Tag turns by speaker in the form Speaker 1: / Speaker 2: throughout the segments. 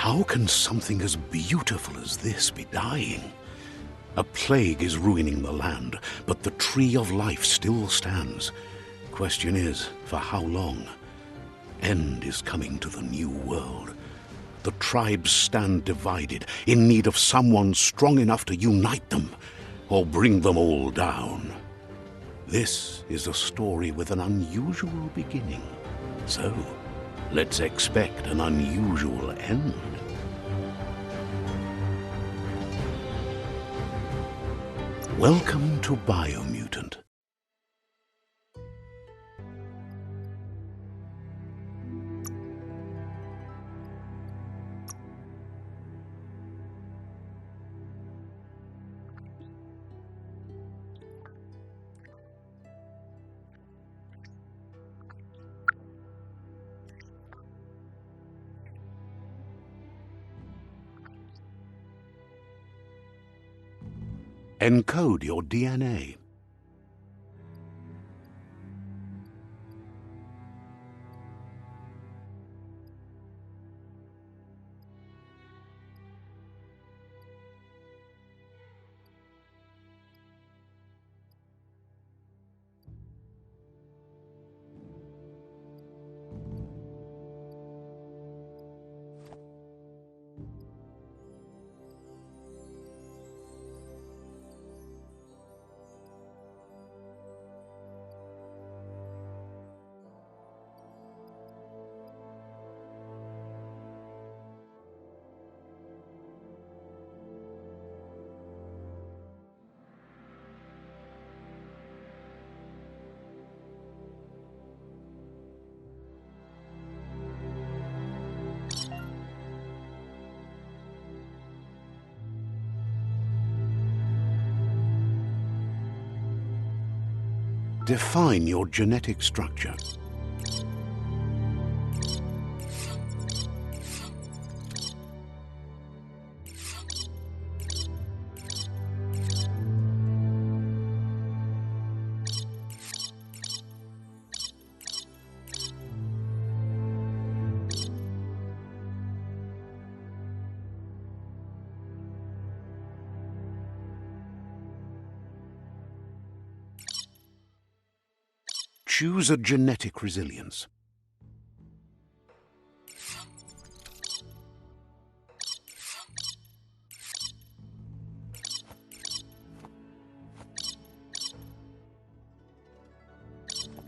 Speaker 1: How can something as beautiful as this be dying? A plague is ruining the land, but the tree of life still stands. Question is, for how long? End is coming to the new world. The tribes stand divided, in need of someone strong enough to unite them, or bring them all down. This is a story with an unusual beginning. So, let's expect an unusual end. Welcome to Biomutant. Encode your DNA. Define your genetic structure. Choose a genetic resilience.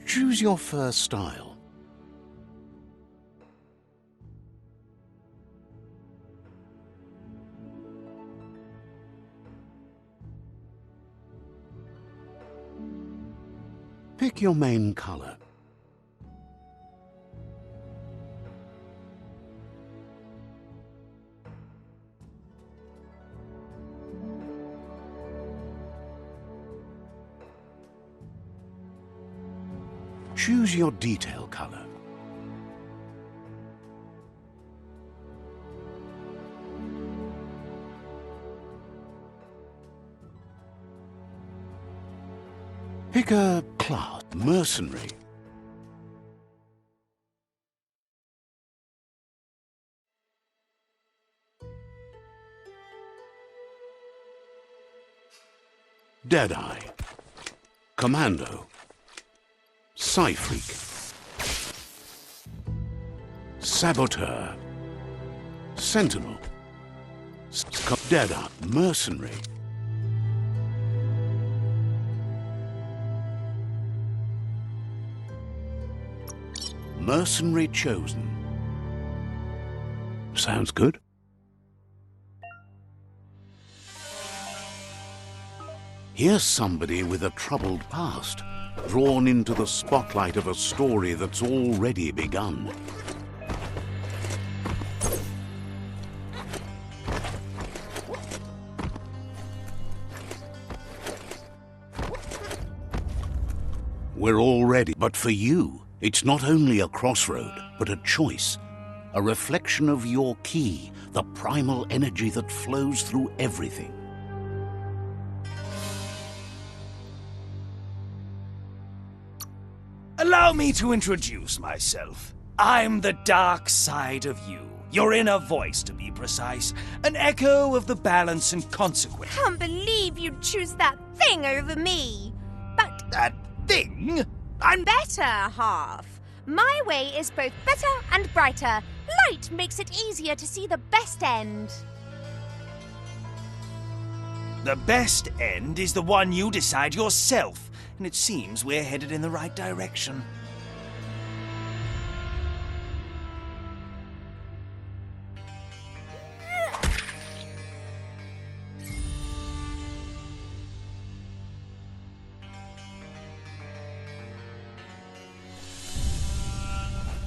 Speaker 1: Choose your fur style. Pick your main color. Choose your detail color. Pick a class. Mercenary. Deadeye. Commando. Psy-Freak. Saboteur. Sentinel. Deadeye. Mercenary. Mercenary chosen. Sounds good. Here's somebody with a troubled past, drawn into the spotlight of a story that's already begun. We're all ready, but for you, it's not only a crossroad, but a choice, a reflection of your key, the primal energy that flows through everything.
Speaker 2: Allow me to introduce myself. I'm the dark side of you, Your inner voice, to be precise. An echo of the balance and consequence.
Speaker 3: Can't believe you'd choose that thing over me. But
Speaker 2: That thing?
Speaker 3: better half. My way is both better and brighter. Light makes it easier to see the best end.
Speaker 2: The best end is the one you decide yourself, and it seems we're headed in the right direction.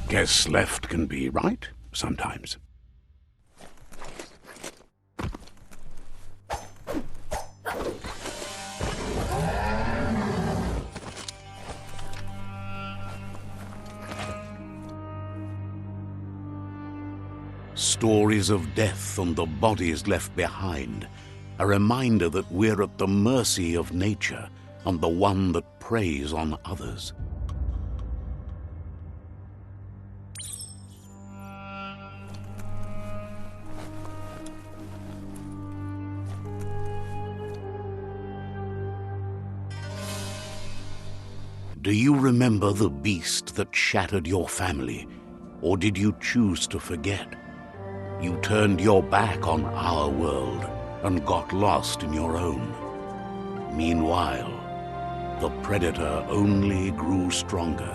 Speaker 1: Guess left can be right sometimes. Stories of death and the bodies left behind, a reminder that we're at the mercy of nature and the one that preys on others. Do you remember the beast that shattered your family, or did you choose to forget? You turned your back on our world and got lost in your own. Meanwhile, the predator only grew stronger.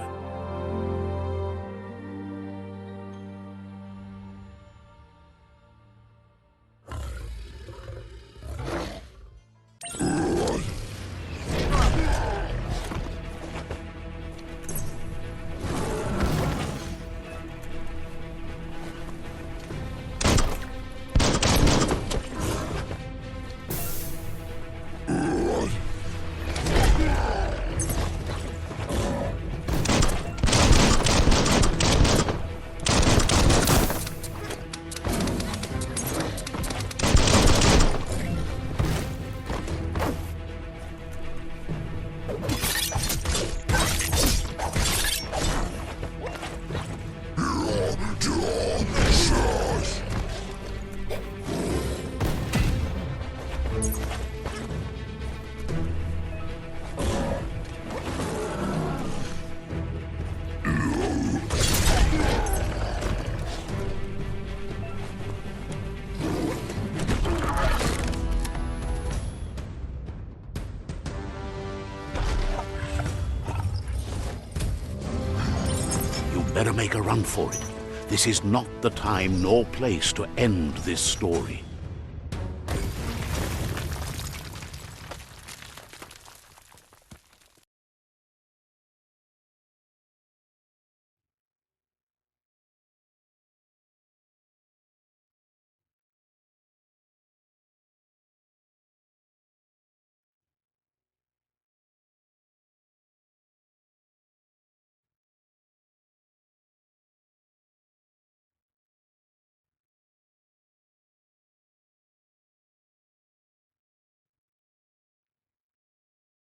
Speaker 1: Better make a run for it. This is not the time nor place to end this story.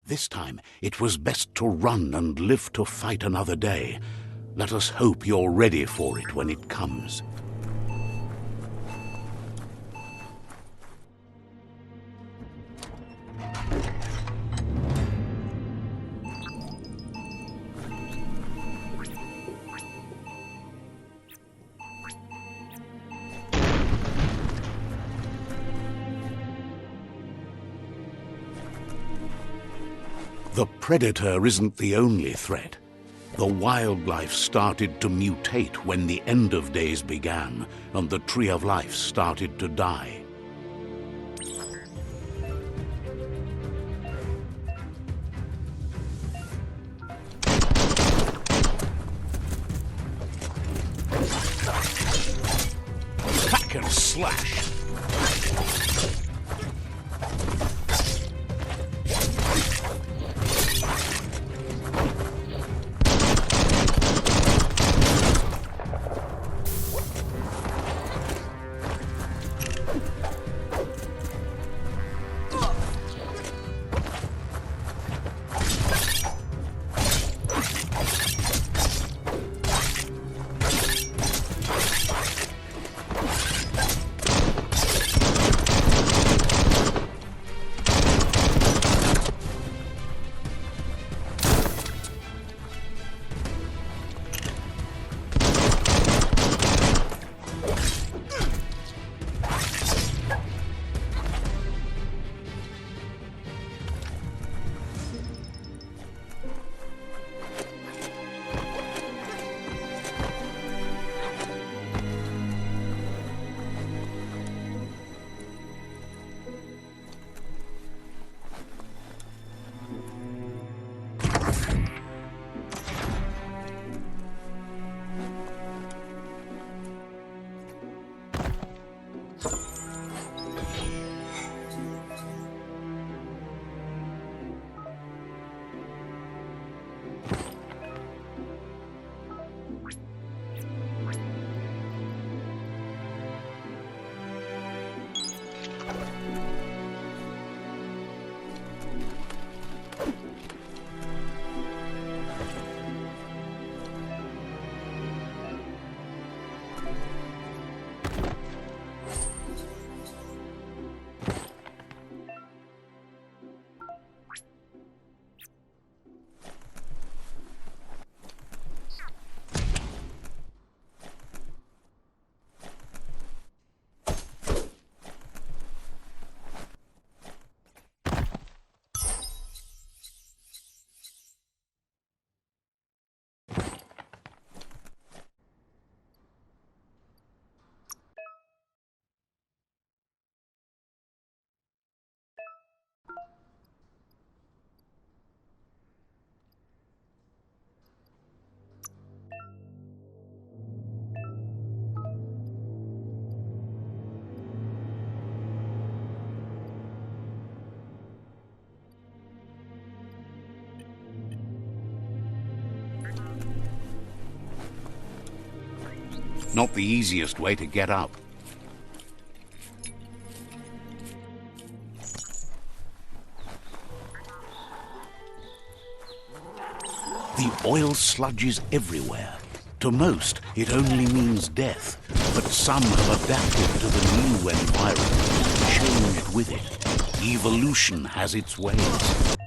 Speaker 1: This time, it was best to run and live to fight another day. Let us hope you're ready for it when it comes. The predator isn't the only threat. The wildlife started to mutate when the end of days began, and the tree of life started to die. Hack and slash! Not the easiest way to get up. The oil sludges everywhere. To most, it only means death, but some have adapted to the new environment and changed with it. Evolution has its ways.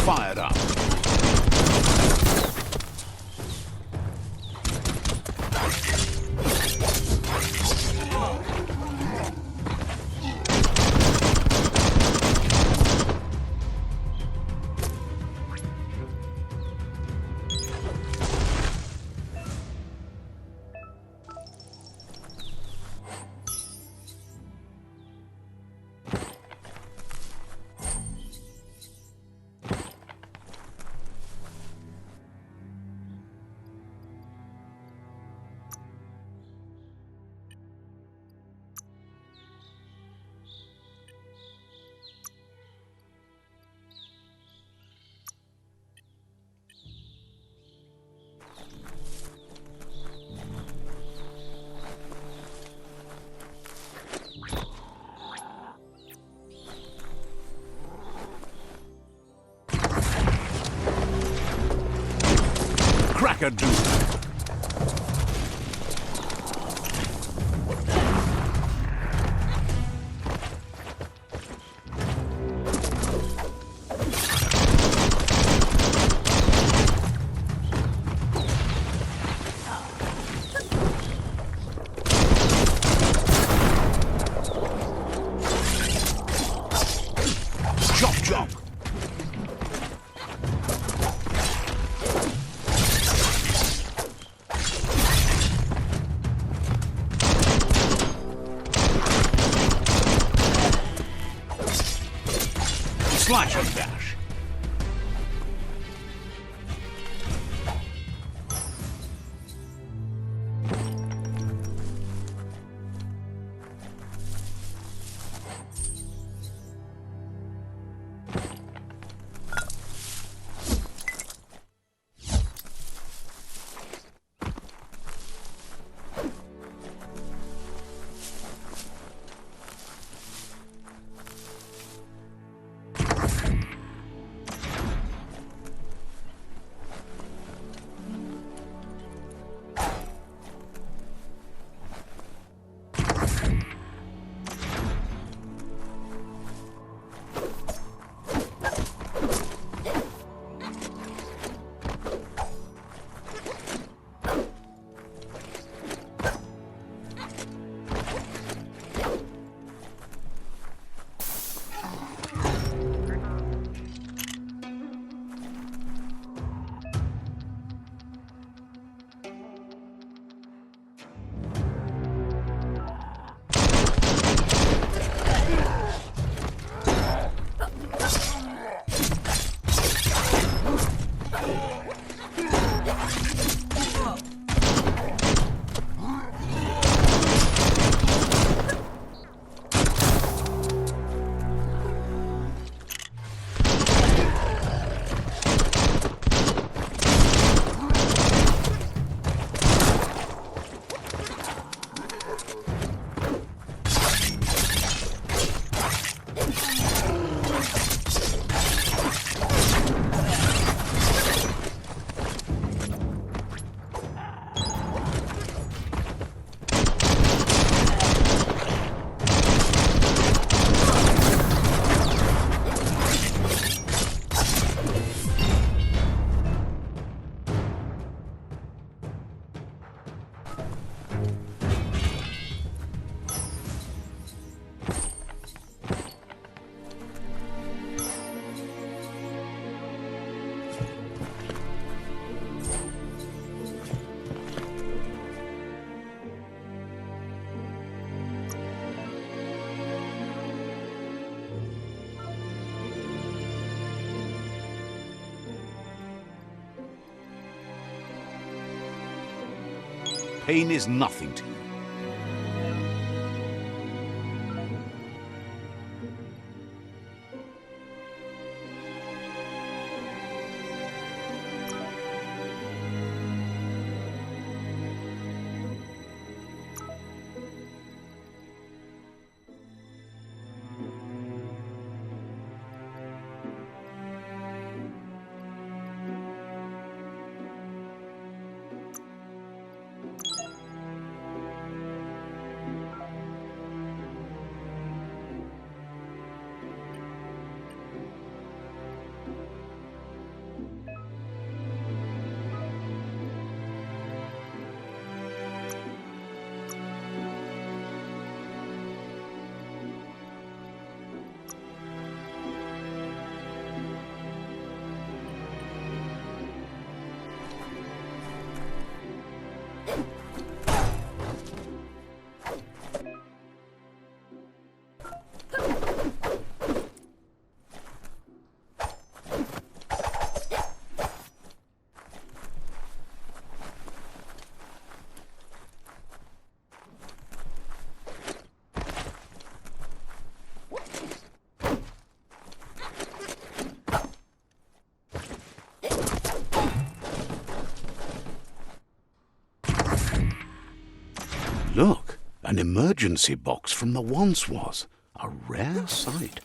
Speaker 1: Fired up. Crack-a-doodle. Chop, chop. Slash and dash. Pain is nothing to you. Look, an emergency box from the once was. A rare sight.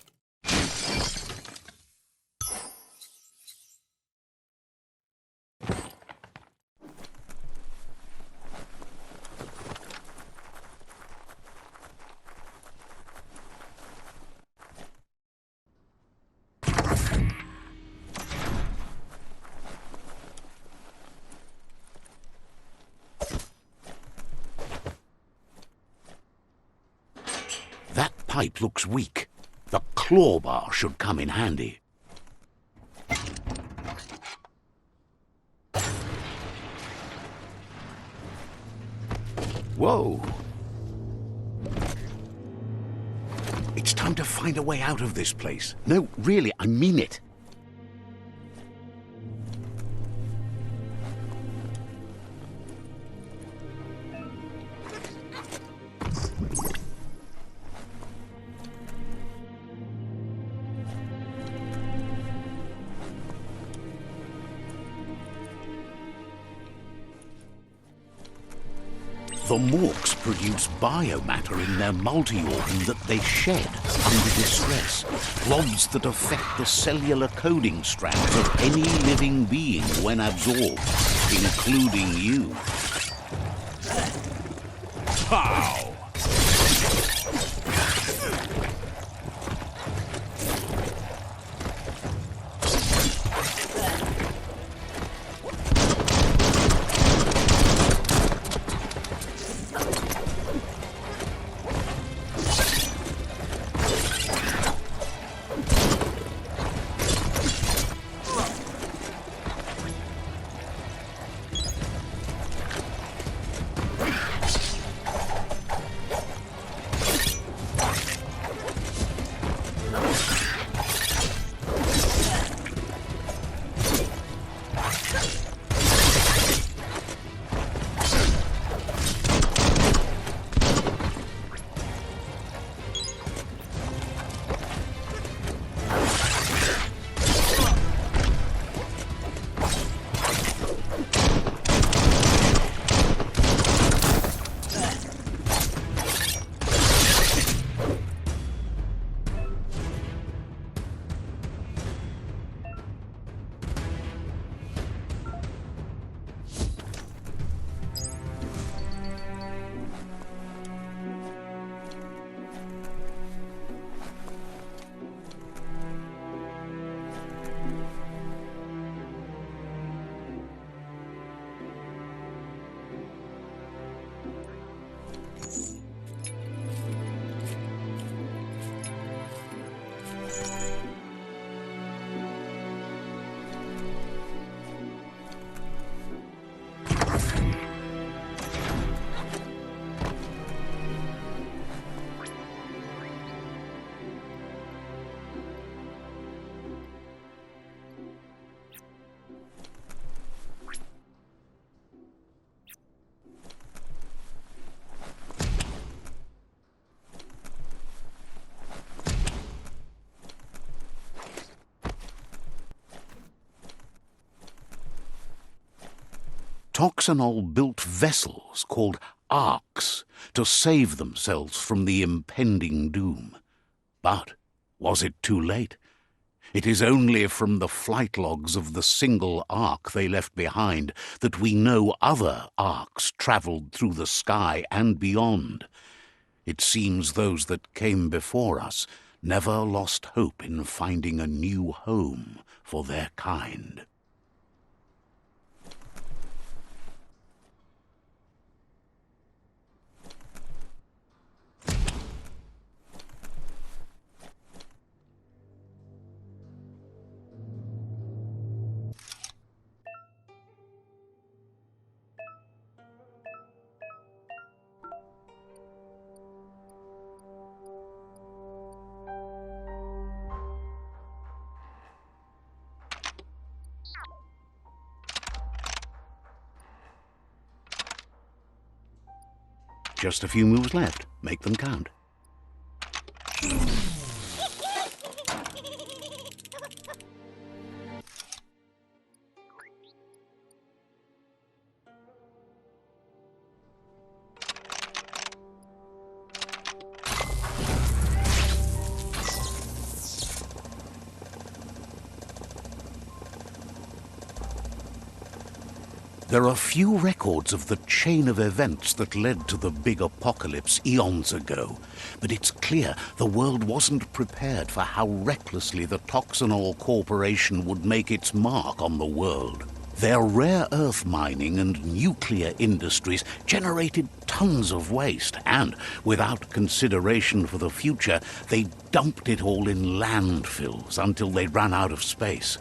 Speaker 1: That pipe looks weak. The claw bar should come in handy. Whoa! It's time to find a way out of this place. No, really, I mean it. The morks produce biomatter in their multi-organ that they shed under distress. Blobs that affect the cellular coding strands of any living being when absorbed, including you. Pow! Toxanol built vessels called arks to save themselves from the impending doom. But was it too late? It is only from the flight logs of the single ark they left behind that we know other arks travelled through the sky and beyond. It seems those that came before us never lost hope in finding a new home for their kind. Just a few moves left. Make them count. There are few records of the chain of events that led to the big apocalypse eons ago, but it's clear the world wasn't prepared for how recklessly the Toxanol Corporation would make its mark on the world. Their rare earth mining and nuclear industries generated tons of waste, and, without consideration for the future, they dumped it all in landfills until they ran out of space.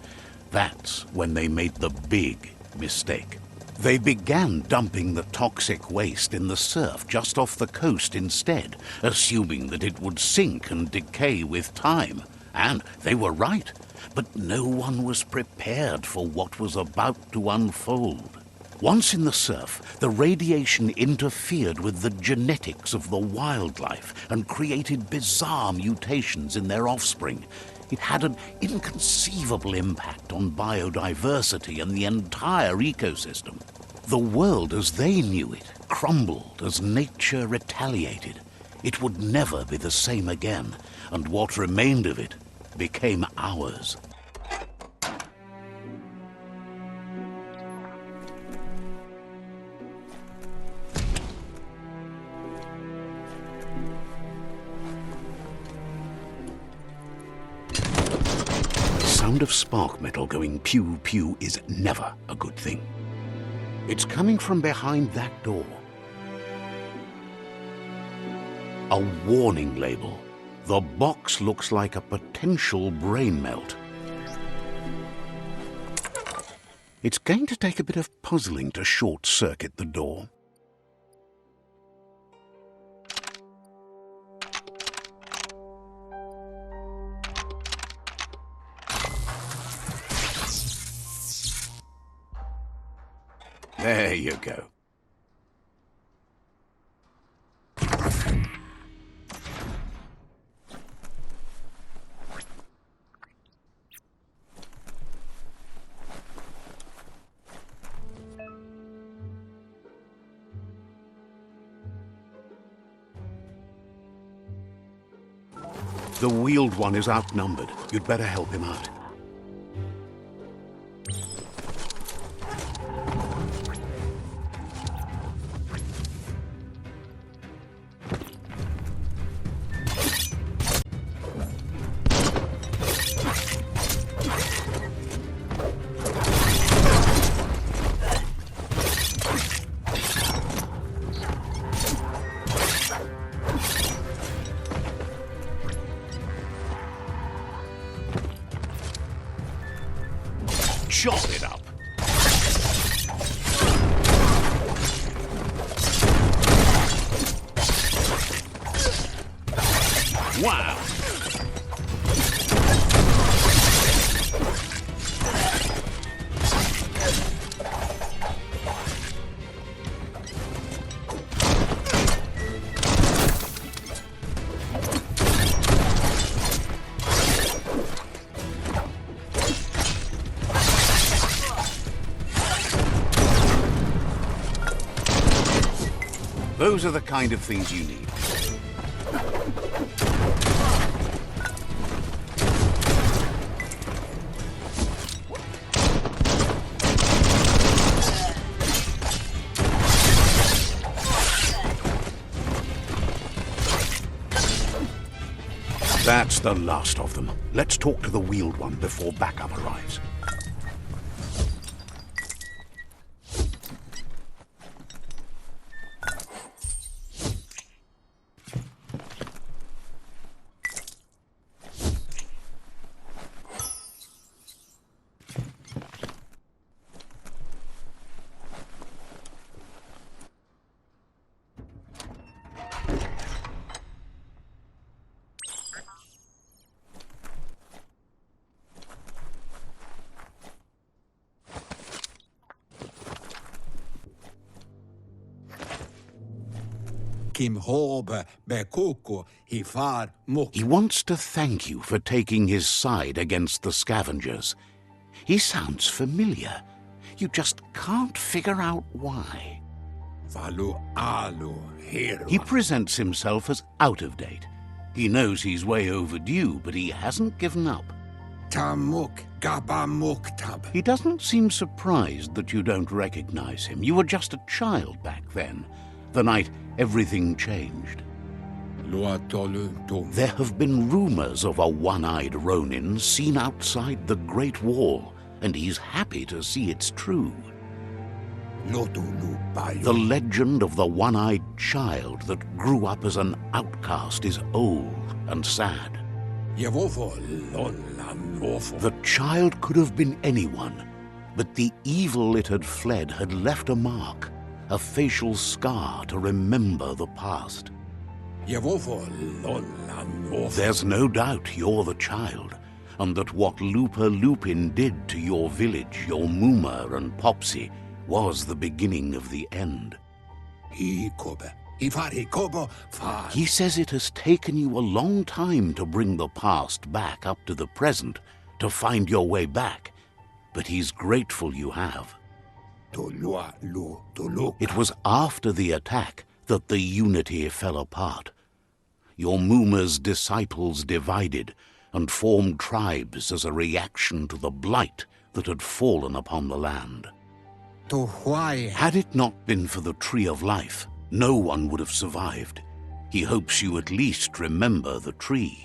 Speaker 1: That's when they made the big mistake. They began dumping the toxic waste in the surf just off the coast instead, assuming that it would sink and decay with time. And they were right, but no one was prepared for what was about to unfold. Once in the surf, the radiation interfered with the genetics of the wildlife and created bizarre mutations in their offspring. It had an inconceivable impact on biodiversity and the entire ecosystem. The world as they knew it crumbled as nature retaliated. It would never be the same again, and what remained of it became ours. The sound of spark metal going pew-pew is never a good thing. It's coming from behind that door. A warning label. The box looks like a potential brain melt. It's going to take a bit of puzzling to short-circuit the door. There you go. The wheeled one is outnumbered. You'd better help him out. Chop it up. Wow. Those are the kind of things you need. That's the last of them. Let's talk to the wheeled one before backup arrives.
Speaker 4: Kim Hobe Bekuku Hifar Muk.
Speaker 1: He wants to thank you for taking his side against the scavengers. He sounds familiar. You just can't figure out why.
Speaker 4: Valu Alu Hero.
Speaker 1: He presents himself as out of date. He knows he's way overdue, but he hasn't given up.
Speaker 4: Tamuk Gabamuktab.
Speaker 1: He doesn't seem surprised that you don't recognize him. You were just a child back then, the night everything changed.
Speaker 4: Luatolu Tum.
Speaker 1: There have been rumors of a one-eyed Ronin seen outside the Great Wall, and he's happy to see it's true.
Speaker 4: Lotulu Bayo.
Speaker 1: The legend of the one-eyed child that grew up as an outcast is old and sad.
Speaker 4: Yevofo Lolan Lofo.
Speaker 1: The child could have been anyone, but the evil it had fled had left a mark, a facial scar to remember the past.
Speaker 4: Yevofo Lolan Lofo.
Speaker 1: There's no doubt you're the child, and that what Lupa Lupin did to your village, your Muma and Popsy, was the beginning of the end.
Speaker 4: Hikobe. Ifar Hikobo Far.
Speaker 1: He says it has taken you a long time to bring the past back up to the present, to find your way back, but he's grateful you have.
Speaker 4: Tolua Lu Tolu.
Speaker 1: It was after the attack that the unity fell apart. Your Muma's disciples divided and formed tribes as a reaction to the blight that had fallen upon the land.
Speaker 4: To why?
Speaker 1: Had it not been for the Tree of Life, no one would have survived. He hopes you at least remember the tree.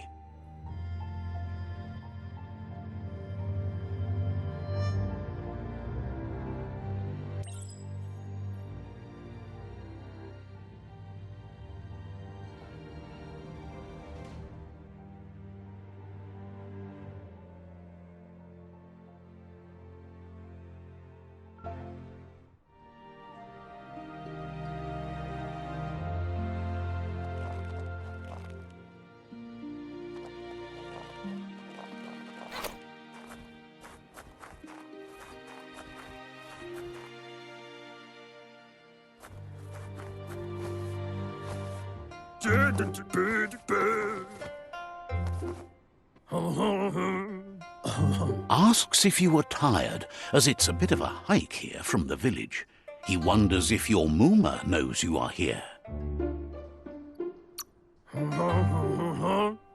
Speaker 1: Asks if you were tired, as it's a bit of a hike here from the village. He wonders if your Muma knows you are here.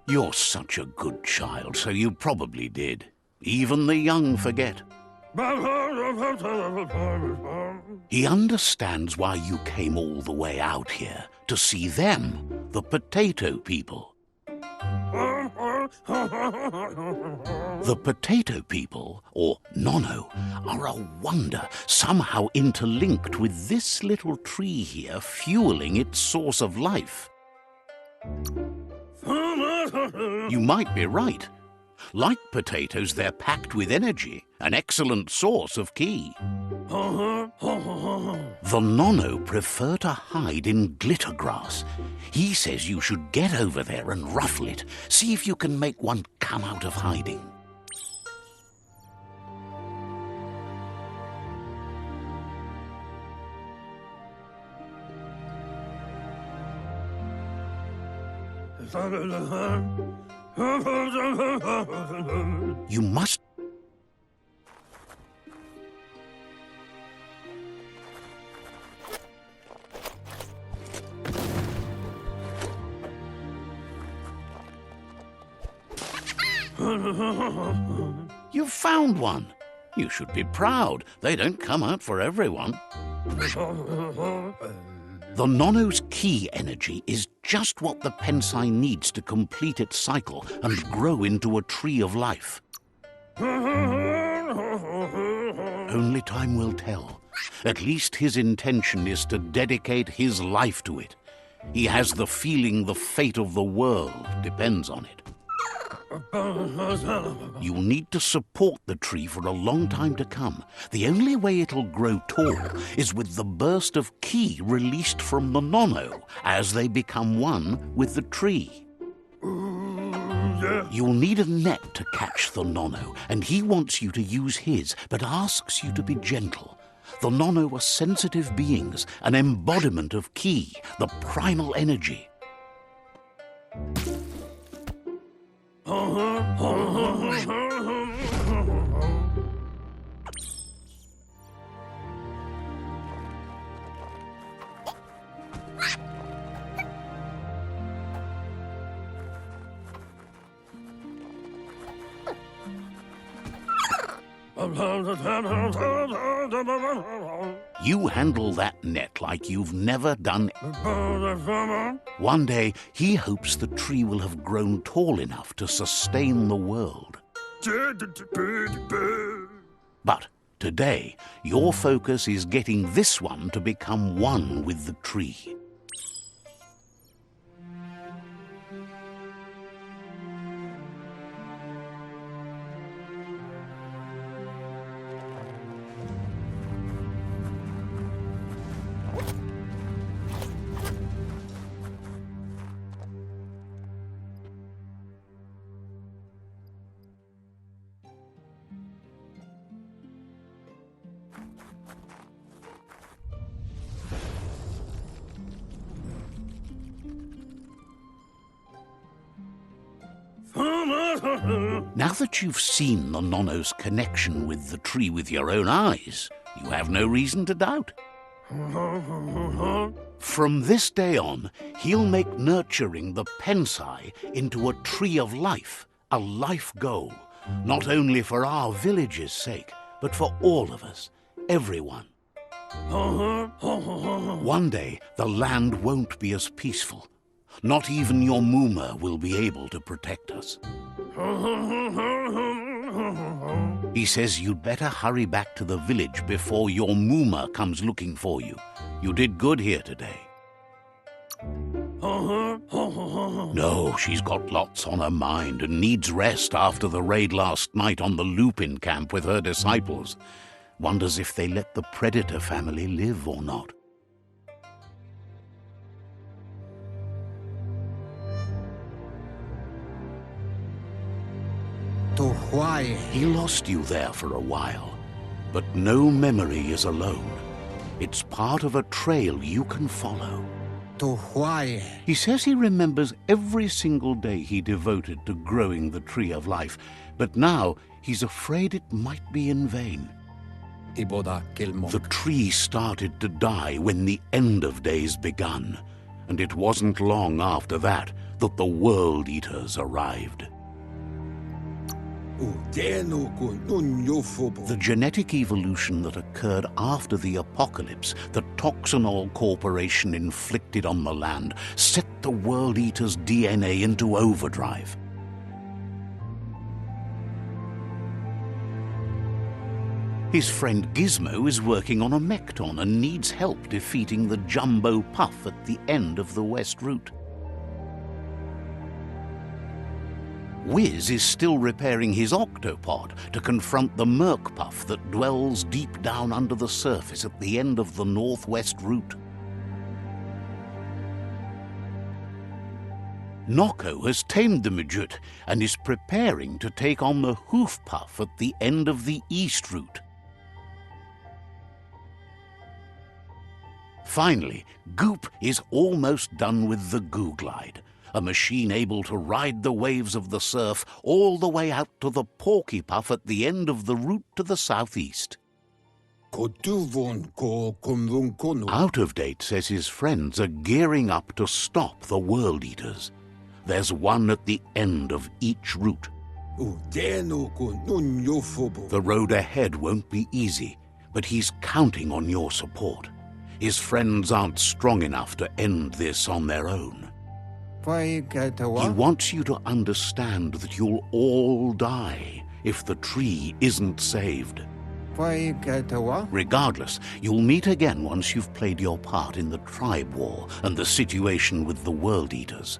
Speaker 1: You're such a good child, so you probably did. Even the young forget. He understands why you came all the way out here, to see them, the potato people. The potato people, or Nono, are a wonder, somehow interlinked with this little tree here, fueling its source of life. You might be right. Like potatoes, they're packed with energy, an excellent source of ki. The Nono prefer to hide in glitter grass. He says you should get over there and ruffle it. See if you can make one come out of hiding. You must... You've found one. You should be proud. They don't come out for everyone. The Nono's key energy is just what the Pensai needs to complete its cycle and grow into a tree of life. Only time will tell. At least his intention is to dedicate his life to it. He has the feeling the fate of the world depends on it. You'll need to support the tree for a long time to come. The only way it'll grow tall is with the burst of ki released from the Nono as they become one with the tree. You'll need a net to catch the Nono, and he wants you to use his, but asks you to be gentle. The Nono are sensitive beings, an embodiment of ki, the primal energy. You handle that net like you've never done. One day, he hopes the tree will have grown tall enough to sustain the world. But today, your focus is getting this one to become one with the tree. Now that you've seen the Nono's connection with the tree with your own eyes, you have no reason to doubt. From this day on, he'll make nurturing the Pensai into a tree of life, a life goal, not only for our village's sake, but for all of us, everyone. One day, the land won't be as peaceful. Not even your Muma will be able to protect us. He says you'd better hurry back to the village before your Muma comes looking for you. You did good here today. No, she's got lots on her mind and needs rest after the raid last night on the Lupin camp with her disciples. Wonders if they let the Predator family live or not. He lost you there for a while, but no memory is alone. It's part of a trail you can follow. He says he remembers every single day he devoted to growing the tree of life, but now he's afraid it might be in vain. The tree started to die when the end of days begun, and it wasn't long after that that the World Eaters arrived. The genetic evolution that occurred after the apocalypse that Toxanol Corporation inflicted on the land set the World Eater's DNA into overdrive. His friend Gizmo is working on a Mekton and needs help defeating the Jumbo Puff at the end of the West Route. Wiz is still repairing his octopod to confront the Merc Puff that dwells deep down under the surface at the end of the Northwest Route. Noko has tamed the Midget and is preparing to take on the Hoof Puff at the end of the East Route. Finally, Goop is almost done with the Goo Glide, a machine able to ride the waves of the surf all the way out to the Porky Puff at the end of the route to the southeast. Out of Date says his friends are gearing up to stop the World Eaters. There's one at the end of each route.
Speaker 4: Udenu kun unyofubu.
Speaker 1: The road ahead won't be easy, but he's counting on your support. His friends aren't strong enough to end this on their own. He wants you to understand that you'll all die if the tree isn't saved. Regardless, you'll meet again once you've played your part in the tribe war and the situation with the World Eaters.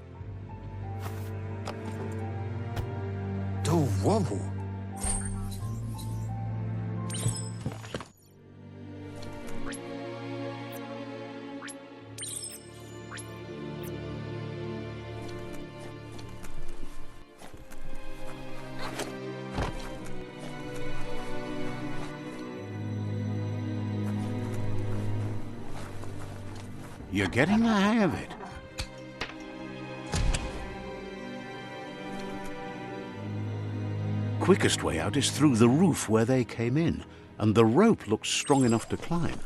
Speaker 1: You're getting the hang of it. Quickest way out is through the roof where they came in, and the rope looks strong enough to climb.